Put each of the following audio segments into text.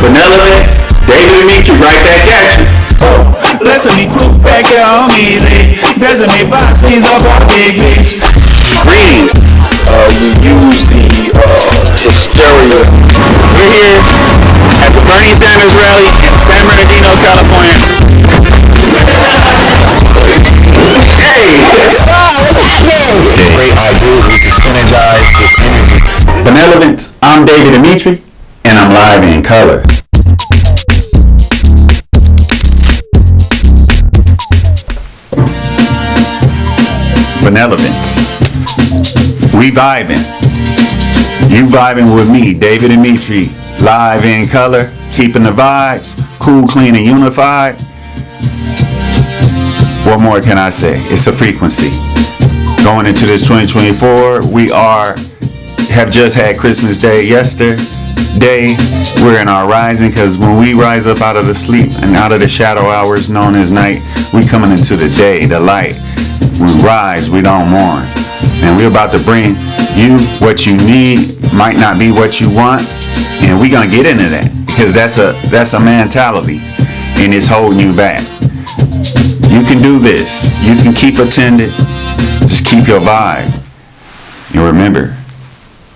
Benevolence, Davidemetri, right back at you. Listen me quick back here on easy. There's me boxes of our business. Greetings. You use the hysteria. We're here at the Bernie Sanders rally in San Bernardino, California. Hey! Great ideas, we can synergize this energy. Benevolence, I'm Davidemetri, and I'm live in color. Benevolence. We vibing. You vibing with me, Davidemetri, live in color, keeping the vibes, cool, clean, and unified. What more can I say? It's a frequency. Going into this 2024, we have just had Christmas Day yesterday. We're in our rising, because when we rise up out of the sleep and out of the shadow hours known as night, we coming into the day, the light. We rise, we don't mourn. And we're about to bring you what you need. Might not be what you want, and we're gonna get into that, because that's a mentality, and it's holding you back. You can do this. You can keep attended. Just keep your vibe. And remember,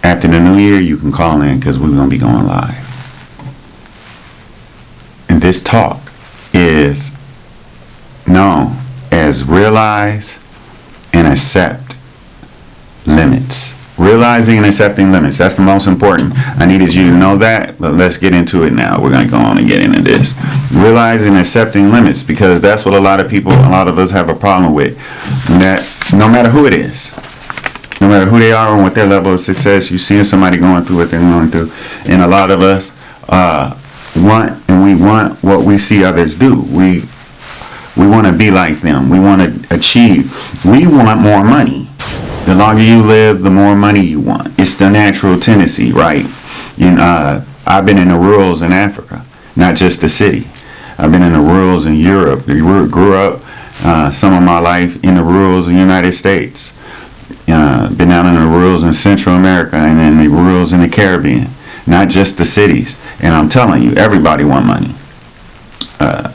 after the new year, you can call in, because we're gonna be going live. And this talk is known as realize and accept limits. Realizing and accepting limits. That's the most important. I needed you to know that, but let's get into it now. We're going to go on and get into this. Realizing and accepting limits, because that's what a lot of us have a problem with. And that no matter who it is, no matter who they are and what their level of success, you're seeing somebody going through what they're going through. And a lot of us we want what we see others do. We want to be like them. We want to achieve. We want more money. The longer you live, the more money you want. It's the natural tendency, right? I've been in the rurals in Africa, not just the city. I've been in the rurals in Europe. Grew up some of my life in the rurals in the United States. Been out in the rurals in Central America and in the rurals in the Caribbean, not just the cities. And I'm telling you, everybody want money.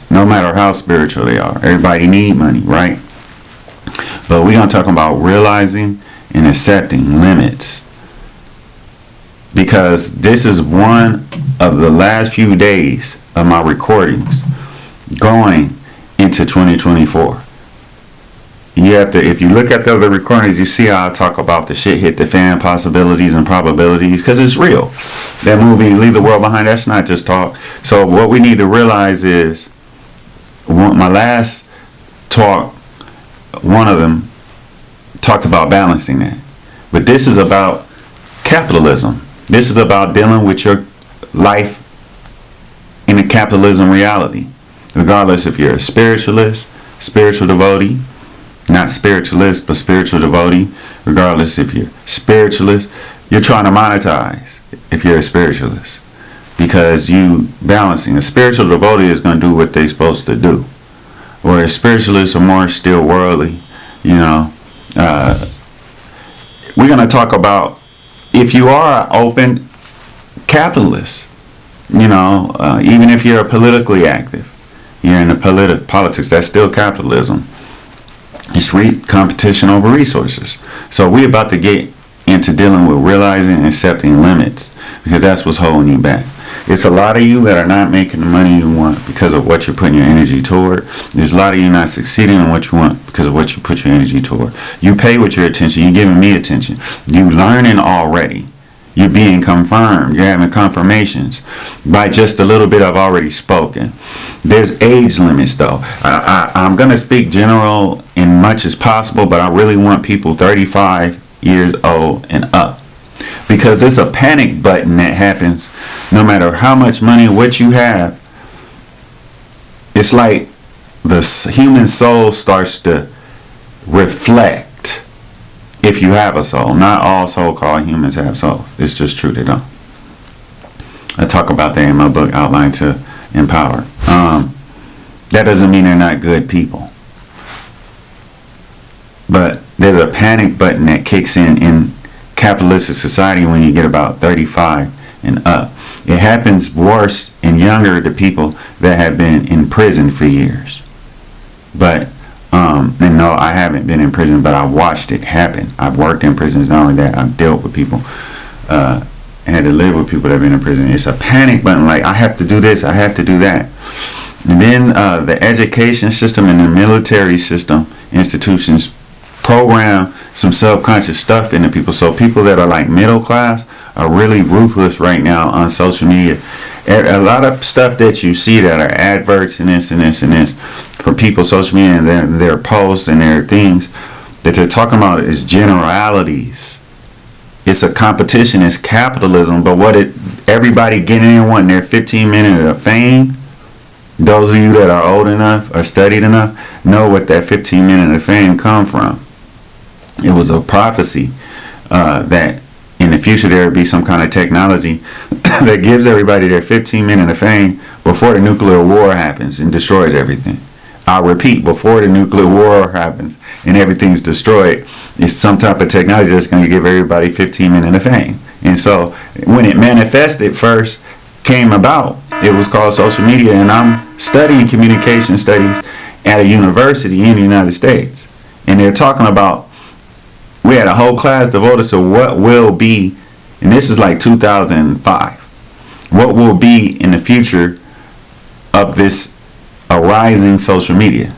No matter how spiritual they are, everybody need money, right? But we're going to talk about realizing and accepting limits, because this is one of the last few days of my recordings going into 2024. If you look at the other recordings, you see how I talk about the shit hit the fan possibilities and probabilities, because it's real. That movie, Leave the World Behind, that's not just talk. So what we need to realize is, my last talk, one of them talked about balancing that. But this is about capitalism. This is about dealing with your life in a capitalism reality. Regardless if you're a spiritualist, spiritual devotee, not spiritualist, but spiritual devotee. Regardless if you're spiritualist, you're trying to monetize if you're a spiritualist. Because you balancing. A spiritual devotee is going to do what they're supposed to do. Whereas spiritualists are more still worldly, we're going to talk about if you are an open capitalist, even if you're politically active, you're in the politics, that's still capitalism. It's competition over resources. So we're about to get into dealing with realizing and accepting limits, because that's what's holding you back. It's a lot of you that are not making the money you want because of what you're putting your energy toward. There's a lot of you not succeeding in what you want because of what you put your energy toward. You pay with your attention. You're giving me attention. You're learning already. You're being confirmed. You're having confirmations by just a little bit I've already spoken. There's age limits, though. I'm going to speak general in much as possible, but I really want people 35 years old and up. Because there's a panic button that happens no matter how much money or what you have. It's like the human soul starts to reflect if you have a soul. Not all so-called humans have souls. It's just true, they don't. I talk about that in my book, Outline to Empower. That doesn't mean they're not good people. But there's a panic button that kicks in capitalistic society when you get about 35 and up. It happens worse in and younger the people that have been in prison for years. But and no, I haven't been in prison, but I watched it happen. I've worked in prisons. Not only that, I've dealt with people and had to live with people that have been in prison. It's a panic button, like I have to do this, I have to do that. And then the education system and the military system institutions program some subconscious stuff into people. So people that are like middle class are really ruthless right now on social media. A lot of stuff that you see that are adverts and this and this and this for people social media and their posts and their things that they're talking about is generalities. It's a competition, it's capitalism, but everybody getting in wanting their 15 minutes of fame. Those of you that are old enough or studied enough know what that 15 minutes of fame come from. It was a prophecy that in the future there would be some kind of technology that gives everybody their 15 minutes of fame before the nuclear war happens and destroys everything. I'll repeat, before the nuclear war happens and everything's destroyed, it's some type of technology that's going to give everybody 15 minutes of fame. And so when it manifested first, came about, it was called social media, and I'm studying communication studies at a university in the United States. And they're talking about, we had a whole class devoted to what will be, and this is like 2005, what will be in the future of this arising social media.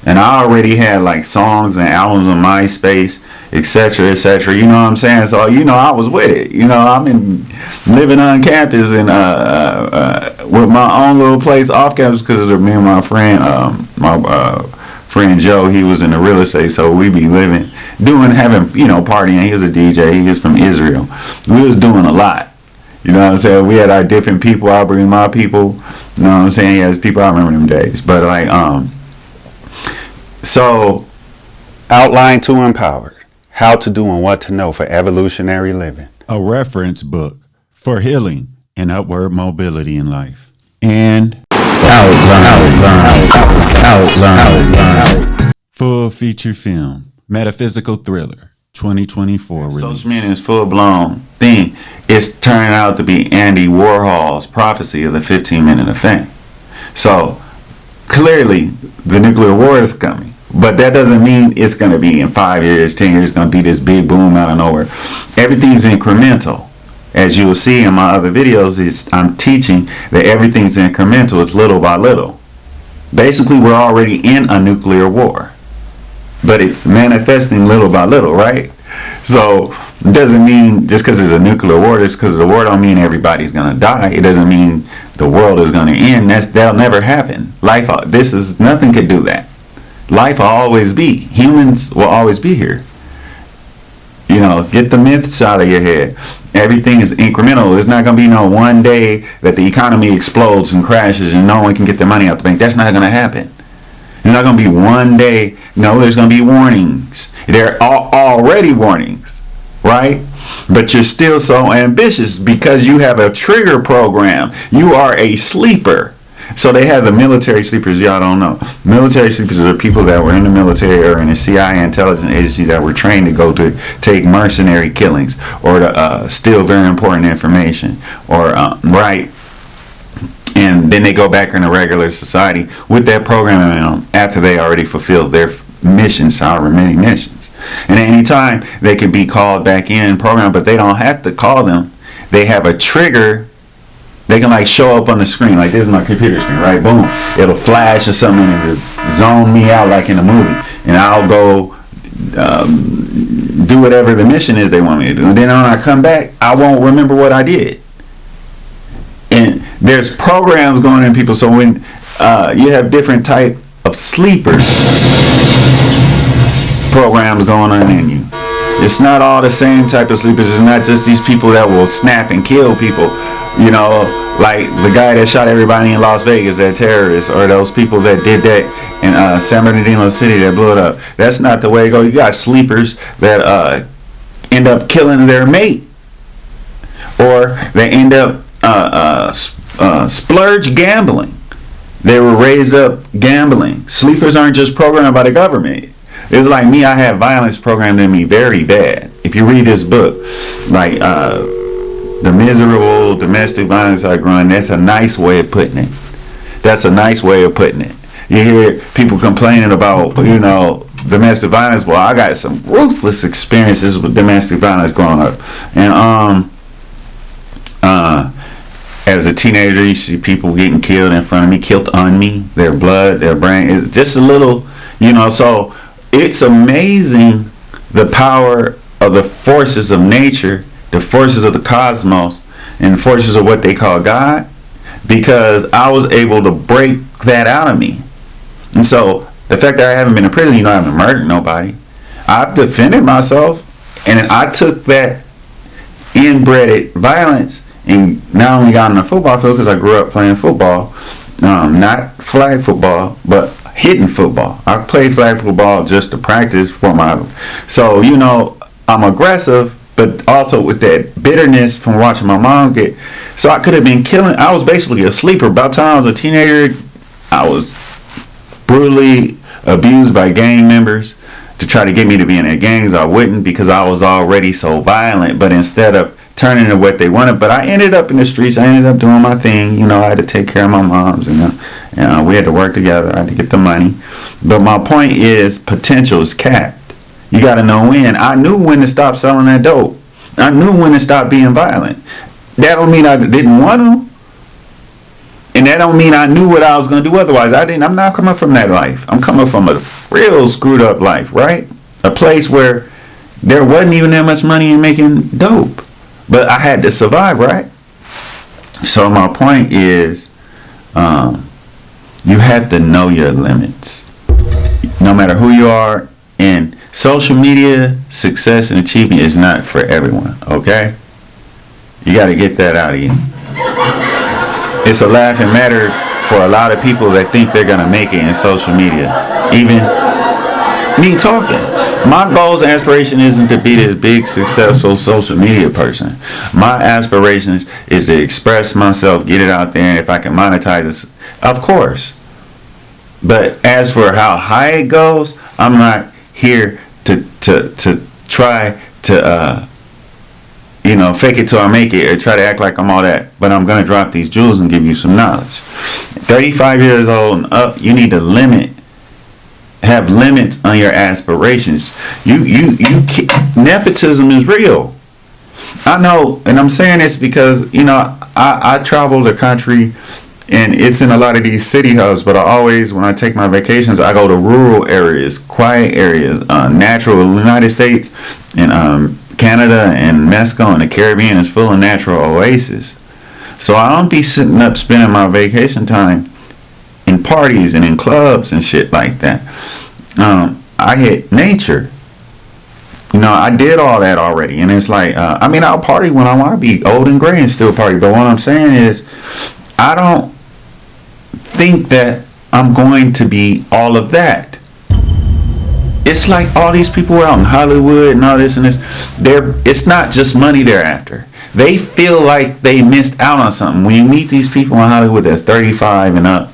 And I already had like songs and albums on MySpace, etc., etc. You know what I'm saying? So I was with it. I've been living on campus and with my own little place off campus because of me and my friend, friend Joe. He was in the real estate, so we be having partying. He was a DJ. He was from Israel. We was doing a lot. You know what I'm saying? We had our different people. I bring my people. You know what I'm saying? He has people. I remember them days. But so outline to empowered. How to do and what to know for evolutionary living. A reference book for healing and upward mobility in life. And outline. Full feature film. Metaphysical thriller. 2024 release. Social media is full blown thing. It's turned out to be Andy Warhol's prophecy of the 15 minute of fame. So clearly the nuclear war is coming. But that doesn't mean it's going to be in 5 years, 10 years, it's going to be this big boom out of nowhere. Everything's incremental. As you will see in my other videos, I'm teaching that everything's incremental. It's little by little. Basically, we're already in a nuclear war. But it's manifesting little by little, right? So it doesn't mean just because it's a nuclear war, just because of the war don't mean everybody's going to die. It doesn't mean the world is going to end. That'll never happen. Nothing could do that. Life will always be. Humans will always be here. Get the myths out of your head. Everything is incremental. There's not going to be no one day that the economy explodes and crashes and no one can get their money out the bank. That's not going to happen. There's not going to be one day. No, there's going to be warnings. There are already warnings, right? But you're still so ambitious because you have a trigger program. You are a sleeper. So they have the military sleepers. Y'all don't know. Military sleepers are people that were in the military or in the CIA intelligence agency that were trained to go to take mercenary killings or to steal very important information or right. And then they go back into regular society with that program after they already fulfilled their missions, however many missions. And at any time they can be called back in program, but they don't have to call them. They have a trigger. They can show up on the screen, like this is my computer screen, right? Boom. It'll flash or something and it'll zone me out like in a movie. And I'll go do whatever the mission is they want me to do. And then when I come back, I won't remember what I did. And there's programs going in people. So when you have different type of sleepers programs going on in you. It's not all the same type of sleepers. It's not just these people that will snap and kill people. Like the guy that shot everybody in Las Vegas, that terrorist, or those people that did that in San Bernardino City that blew it up. That's not the way to go. You got sleepers that end up killing their mate, or they end up splurge gambling. They were raised up gambling. Sleepers aren't just programmed by the government. It's like me. I have violence programmed in me very bad. If you read this book, the miserable domestic violence I grew up. That's a nice way of putting it. That's a nice way of putting it. You hear people complaining about, domestic violence. Well, I got some ruthless experiences with domestic violence growing up. And as a teenager, you see people getting killed in front of me, killed on me, their blood, their brain. It's just a little, so it's amazing the power of the forces of nature, the forces of the cosmos, and the forces of what they call God, because I was able to break that out of me. And so the fact that I haven't been in prison, I haven't murdered nobody. I've defended myself, and I took that inbred violence and not only got on the football field because I grew up playing football, not flag football, but hitting football. I played flag football just to practice for my. So I'm aggressive, but also with that bitterness from watching my mom get. So I could have been killing. I was basically a sleeper. By the time I was a teenager, I was brutally abused by gang members to try to get me to be in their gangs. I wouldn't because I was already so violent. But instead of turning to what they wanted, but I ended up in the streets. I ended up doing my thing. I had to take care of my moms, and we had to work together. I had to get the money. But my point is, potential is capped. You got to know when. I knew when to stop selling that dope. I knew when to stop being violent. That don't mean I didn't want to. And that don't mean I knew what I was going to do otherwise. I'm not coming from that life. I'm coming from a real screwed up life, right? A place where there wasn't even that much money in making dope. But I had to survive, right? So my point is, you have to know your limits. No matter who you are, and social media success and achievement is not for everyone, okay? You got to get that out of you. It's a laughing matter for a lot of people that think they're going to make it in social media. Even me talking. My goals and aspiration isn't to be this big, successful social media person. My aspirations is to express myself, get it out there, and if I can monetize it, of course. But as for how high it goes, I'm not here to try to fake it till I make it or try to act like I'm all that. But I'm going to drop these jewels and give you some knowledge. 35 years old and up, you need to have limits on your aspirations. Nepotism is real. I know, and I'm saying this because I travel the country, and it's in a lot of these city hubs. But when I take my vacations, I go to rural areas, quiet areas, natural. United States and Canada and Mexico and the Caribbean is full of natural oases. So I don't be sitting up spending my vacation time in parties and in clubs and shit like that. I hit nature. I did all that already, and it's like I'll party when I want to be old and gray and still party. But what I'm saying is, I don't think that I'm going to be all of that. It's like all these people are out in Hollywood and all this and this. It's not just money they're after. They feel like they missed out on something. When you meet these people in Hollywood that's 35 and up,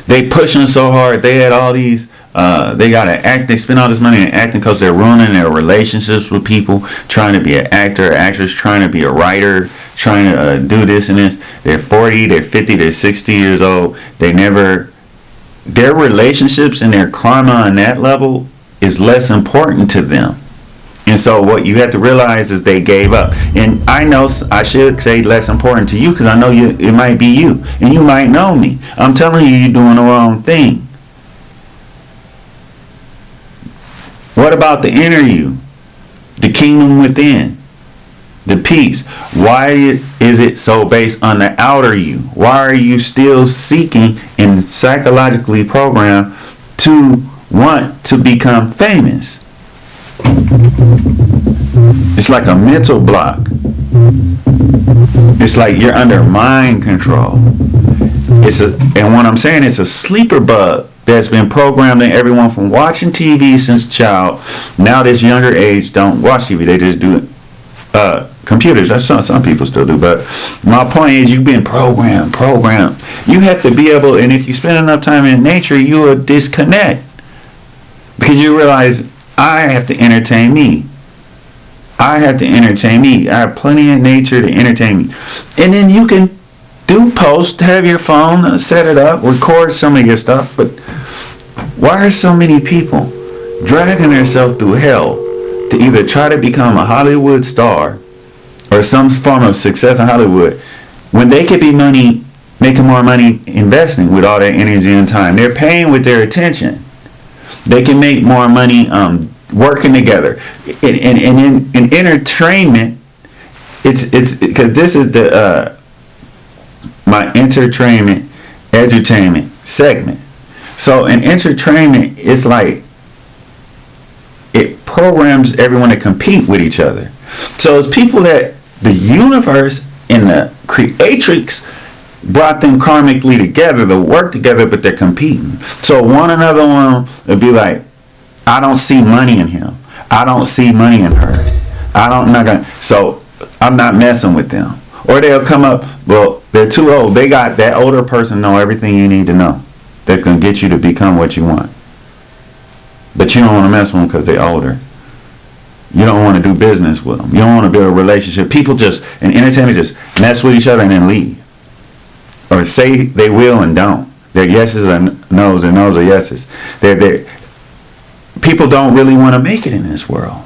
they pushing so hard. They had all these. They gotta act. They spend all this money on acting because they're ruining their relationships with people. Trying to be an actor, actress, trying to be a writer, trying to do this and this. They're 40, they're 50, they're 60 years old. Their relationships and their karma on that level is less important to them. And so what you have to realize is they gave up. And I know I should say less important to you because I know it might be you. And you might know me. I'm telling you, you're doing the wrong thing. What about the inner you? The kingdom within? The peace? Why is it so based on the outer you? Why are you still seeking and psychologically programmed to want to become famous? It's like a mental block. It's like you're under mind control. And what I'm saying, it's a sleeper bug that's been programmed in everyone from watching TV since child. Now this younger age don't watch TV. They just do computers. That's some people still do. But my point is, you've been programmed. You have to be able, and if you spend enough time in nature, you will disconnect. Because you realize, I have to entertain me. I have to entertain me. I have plenty of nature to entertain me. And then you can do post, have your phone, set it up, record some of your stuff. But why are so many people dragging themselves through hell to either try to become a Hollywood star or some form of success in Hollywood when they could be making more money investing with all their energy and time? They're paying with their attention. They can make more money working together. And in entertainment, it's because this is the my entertainment edutainment segment. So in entertainment, it's like it programs everyone to compete with each other. So it's people that the universe and the creatrix brought them karmically together to work together, but they're competing. So one would be like, I don't see money in him. I don't see money in her. So I'm not messing with them. Or they'll come up, well, they're too old. They got that older person know everything you need to know. That's going to get you to become what you want. But you don't want to mess with them because they're older. You don't want to do business with them. You don't want to build a relationship. People just, in entertainment, just mess with each other and then leave. Or say they will and don't. Their yeses are no's, their no's are yeses. People don't really want to make it in this world.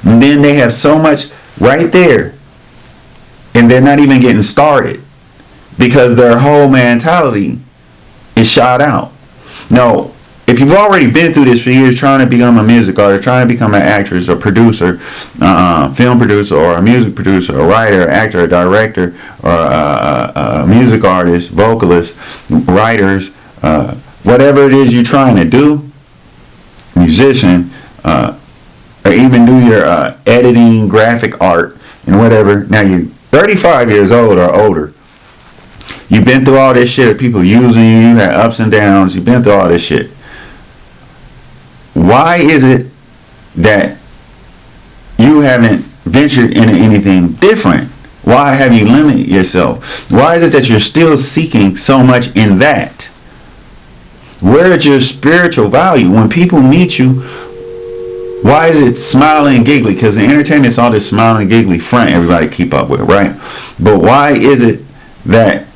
And then they have so much right there, and they're not even getting started because their whole mentality is shot out. No, if you've already been through this for years trying to become a music artist, trying to become an actress or producer, film producer or a music producer, a writer, actor, a director, or a music artist, vocalist, writers, whatever it is you're trying to do, musician, or even do your editing, graphic art, and whatever. Now you're 35 years old or older. You've been through all this shit of people using you. You had ups and downs. You've been through all this shit. Why is it that you haven't ventured into anything different? Why have you limited yourself? Why is it that you're still seeking so much in that? Where is your spiritual value? When people meet you, why is it smiling and giggly? Because the entertainment is all this smiling and giggly front everybody keep up with, right? But why is it that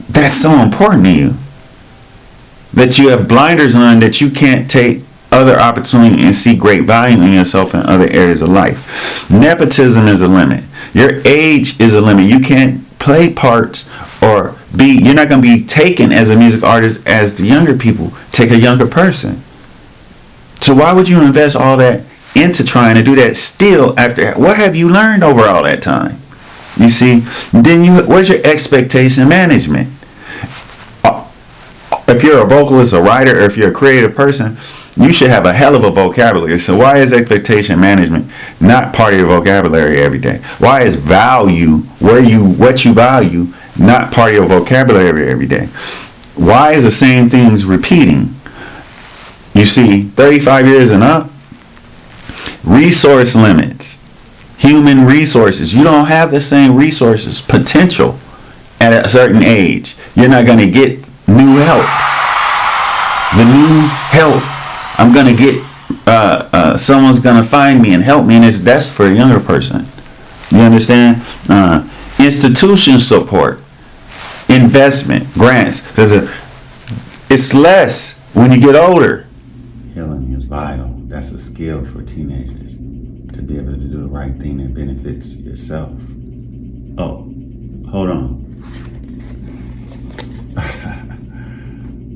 that's so important to you? That you have blinders on, that you can't take other opportunity and see great value in yourself in other areas of life. Nepotism is a limit. Your age is a limit. You can't play parts or you're not going to be taken as a music artist as the younger people take a younger person. So why would you invest all that into trying to do that still after? What have you learned over all that time? You see, then where's your expectation management? If you're a vocalist, a writer, or if you're a creative person, you should have a hell of a vocabulary. So why is expectation management not part of your vocabulary every day? Why is value, what you value, not part of your vocabulary every day? Why is the same things repeating? You see, 35 years and up, resource limits, human resources. You don't have the same resources, potential at a certain age. You're not going to get new help. The new help, I'm going to get, someone's going to find me and help me, and that's for a younger person. You understand? Institution support, investment, grants. It's less when you get older. Healing is vital. That's a skill for teenagers, to be able to do the right thing that benefits yourself. Oh, hold on.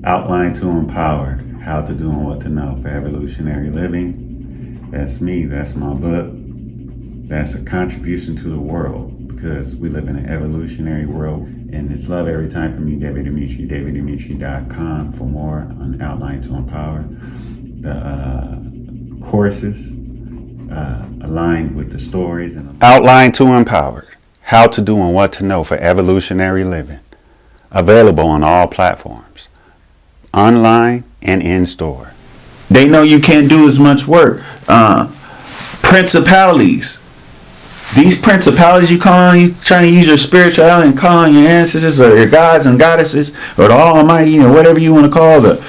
Outline to Empower, How to Do and What to Know for Evolutionary Living. That's me. That's my book. That's a contribution to the world, because we live in an evolutionary world. And it's love every time from me, Davidemetri, Davidemetri.com for more on Outline to Empower. The courses aligned with the stories. Outline to Empower, How to Do and What to Know for Evolutionary Living. Available on all platforms, online and in store. They know you can't do as much work. Principalities, these principalities you calling, you trying to use your spirituality and calling your ancestors or your gods and goddesses or the Almighty or whatever you want to call the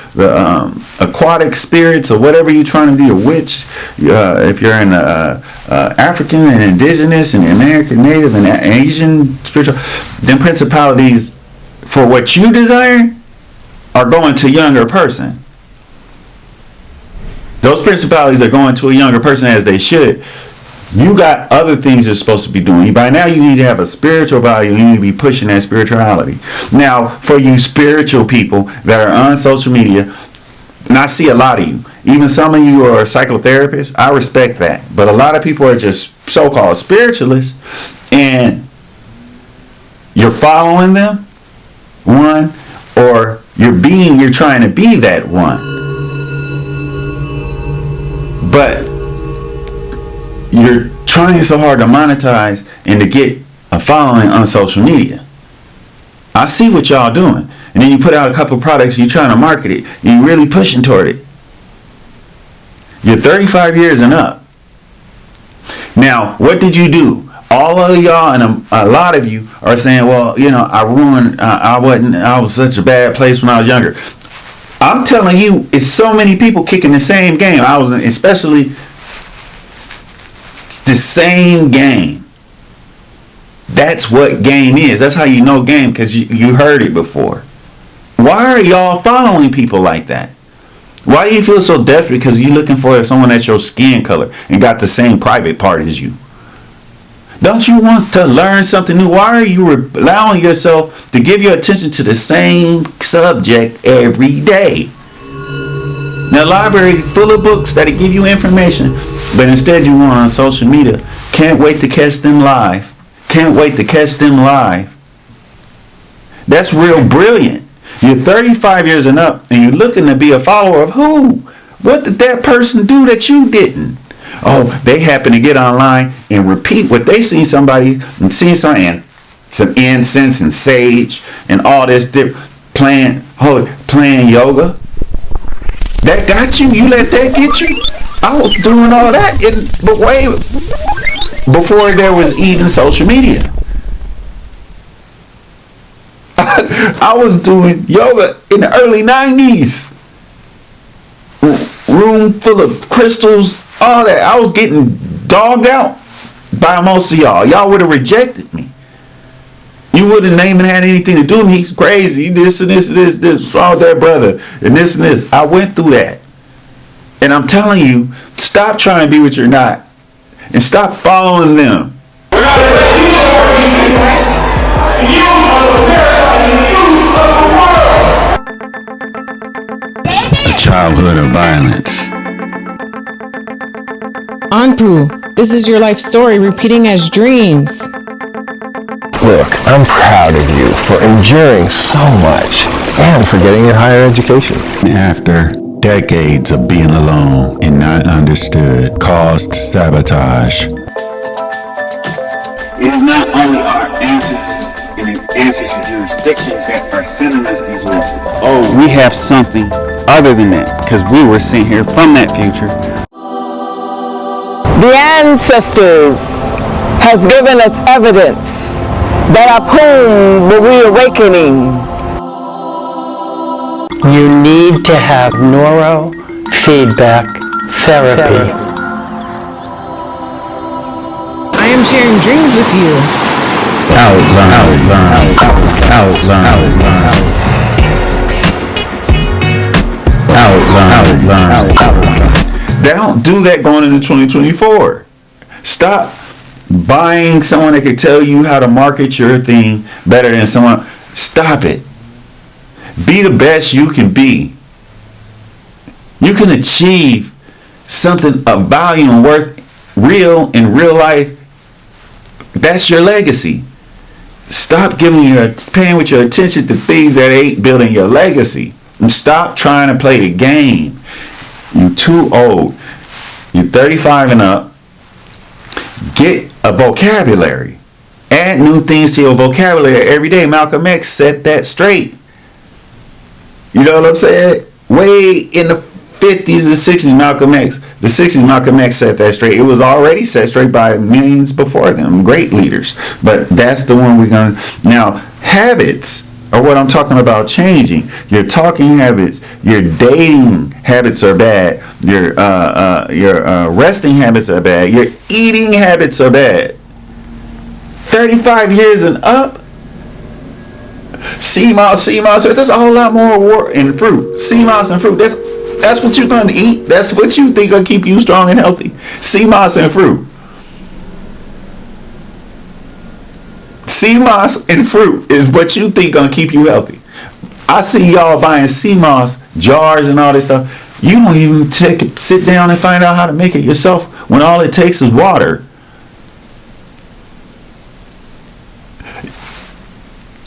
aquatic spirits or whatever you're trying to be, a witch. If you're in African and indigenous and American Native and Asian spiritual, then principalities for what you desire are going to a younger person. Those principalities are going to a younger person as they should. You got other things you're supposed to be doing. By now you need to have a spiritual value. You need to be pushing that spirituality. Now, for you spiritual people that are on social media, and I see a lot of you, even some of you are psychotherapists, I respect that. But a lot of people are just so-called spiritualists, and you're following them, one, or you're trying to be that one. But you're trying so hard to monetize and to get a following on social media. I see what y'all doing. And then you put out a couple products, you're trying to market it, and you're really pushing toward it. You're 35 years and up. Now, what did you do? All of y'all and a lot of you are saying, well, I was such a bad place when I was younger. I'm telling you, it's so many people kicking the same game. Especially the same game. That's what game is. That's how you know game, because you heard it before. Why are y'all following people like that? Why do you feel so desperate? Because you're looking for someone that's your skin color and got the same private part as you. Don't you want to learn something new? Why are you allowing yourself to give your attention to the same subject every day? Now, library full of books that give you information, but instead you want on social media. Can't wait to catch them live. Can't wait to catch them live. That's real brilliant. You're 35 years and up, and you're looking to be a follower of who? What did that person do that you didn't? Oh, they happen to get online and repeat what they seen somebody and seen some incense and sage and all this playing yoga. That got you? You let that get you? I was doing all that but way before there was even social media. I was doing yoga in the early 90s. Room full of crystals, all that. I was getting dogged out by most of y'all. Y'all would have rejected me. You wouldn't name and had anything to do with me. He's crazy. This and this and this. What's wrong with that brother? And this and this. I went through that. And I'm telling you, stop trying to be what you're not. And stop following them. The childhood of violence. Anpu, this is your life story repeating as dreams. Look, I'm proud of you for enduring so much and for getting your higher education. After decades of being alone and not understood, caused sabotage. It is not only our ancestors and ancestral jurisdictions that are sending us these laws. Oh, we have something other than that, because we were sent here from that future. The ancestors has given us evidence that upon the reawakening, you need to have neurofeedback therapy. I am sharing dreams with you. Don't do that going into 2024. Stop buying someone that can tell you how to market your thing better than someone. Stop it. Be the best you can be. You can achieve something of value and worth real in real life. That's your legacy. Stop paying with your attention to things that ain't building your legacy. And stop trying to play the game. You're too old. You're 35 and up. Get a vocabulary. Add new things to your vocabulary every day. Malcolm X set that straight. You know what I'm saying? Way in the 50s and 60s, Malcolm X. The 60s, Malcolm X set that straight. It was already set straight by millions before them, great leaders. But that's the one we're going to... Now, habits are what I'm talking about changing. Your talking habits, your dating habits are bad. Your resting habits are bad. Your eating habits are bad. 35 years and up. Sea moss. There's a whole lot more in fruit. Sea moss and fruit. That's what you're going to eat. That's what you think will keep you strong and healthy. Sea moss and fruit. Sea moss and fruit is what you think going to keep you healthy. I see y'all buying sea moss jars and all this stuff. You don't even sit down and find out how to make it yourself when all it takes is water.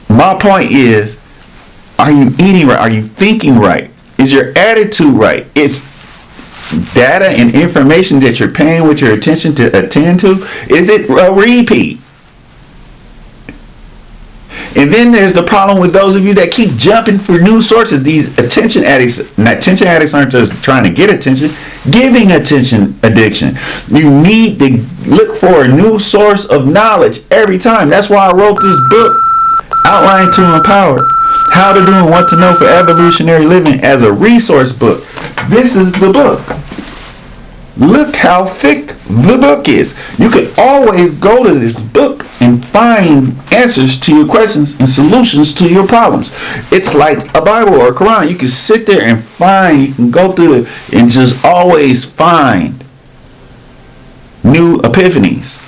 My point is, are you eating right? Are you thinking right? Is your attitude right? It's data and information that you're paying with your attention to attend to. Is it a repeat? And then there's the problem with those of you that keep jumping for new sources. These attention addicts. Attention addicts aren't just trying to get attention, giving attention addiction. You need to look for a new source of knowledge every time. That's why I wrote this book, Outline to Empower. How to Do and What to Know for Evolutionary Living, as a resource book. This is the book. Look how thick the book is. You can always go to this book and find answers to your questions and solutions to your problems. It's like a Bible or a Quran. You can sit there and find, you can go through it and just always find new epiphanies.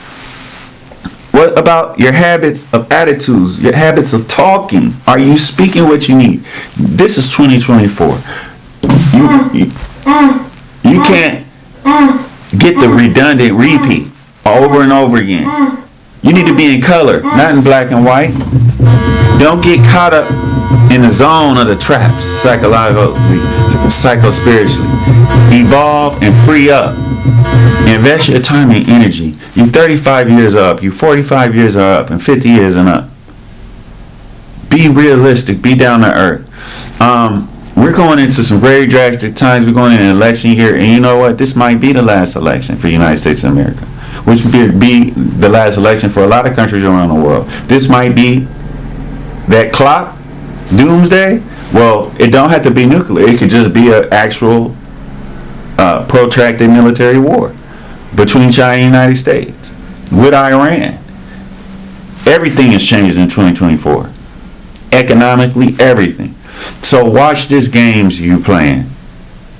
What about your habits of attitudes, your habits of talking? Are you speaking what you need? This is 2024. You can't get the redundant repeat over and over again. You need to be in color, not in black and white. Don't get caught up in the zone of the traps, psychologically, psycho-spiritually. Evolve and free up. Invest your time and energy. You 35 years up, you 45 years are up, and 50 years and up. Be realistic, be down to earth. We're going into some very drastic times. We're going into an election year, and you know what? This might be the last election for the United States of America, which would be the last election for a lot of countries around the world. This might be that clock, doomsday. Well, it don't have to be nuclear. It could just be an actual protracted military war between China and the United States with Iran. Everything has changed in 2024. Economically, everything. So watch these games you playing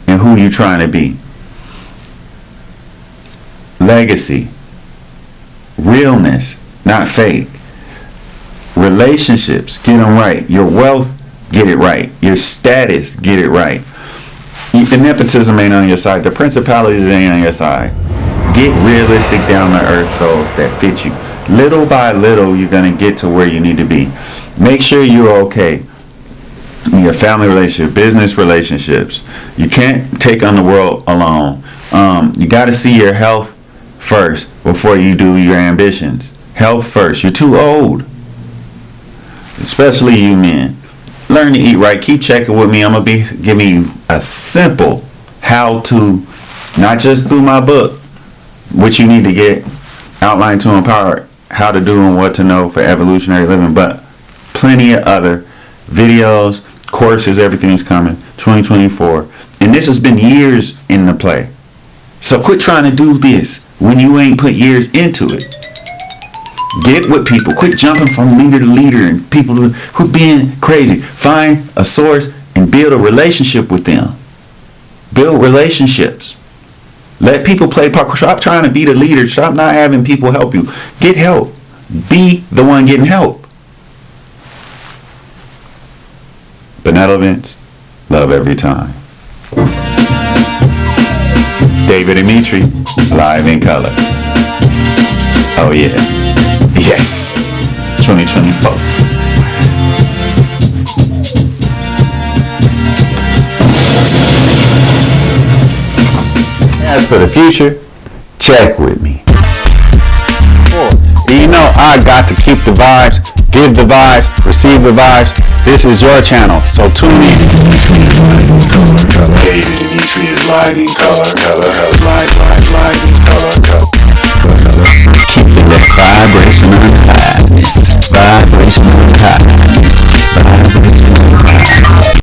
and who you trying to be. Legacy. Realness, not fake. Relationships, get them right. Your wealth, get it right. Your status, get it right. The nepotism ain't on your side. The principalities ain't on your side. Get realistic, down to earth goals that fit you. Little by little, you're going to get to where you need to be. Make sure you're okay. Your family relationship, business relationships. You can't take on the world alone. You got to see your health first before you do your ambitions. Health first. You're too old. Especially you men. Learn to eat right. Keep checking with me. I'm going to be giving you a simple how to, not just through my book, which you need to get, Outline to Empower, how to do and what to know for evolutionary living, but plenty of other videos, courses, everything's coming, 2024. And this has been years in the play. So quit trying to do this when you ain't put years into it. Get with people. Quit jumping from leader to leader and people to quit being crazy. Find a source and build a relationship with them. Build relationships. Let people play parkour. Stop trying to be the leader. Stop not having people help you. Get help. Be the one getting help. Benevolence, love every time. Davidemetri, live in color. Oh yeah. Yes. 2024. As for the future, check with me. You know I got to keep the vibes, give the vibes, receive the vibes. This is your channel, so tune in. Davidemetri is lighting color, lighting color. Keeping that vibration on high. Vibration on high.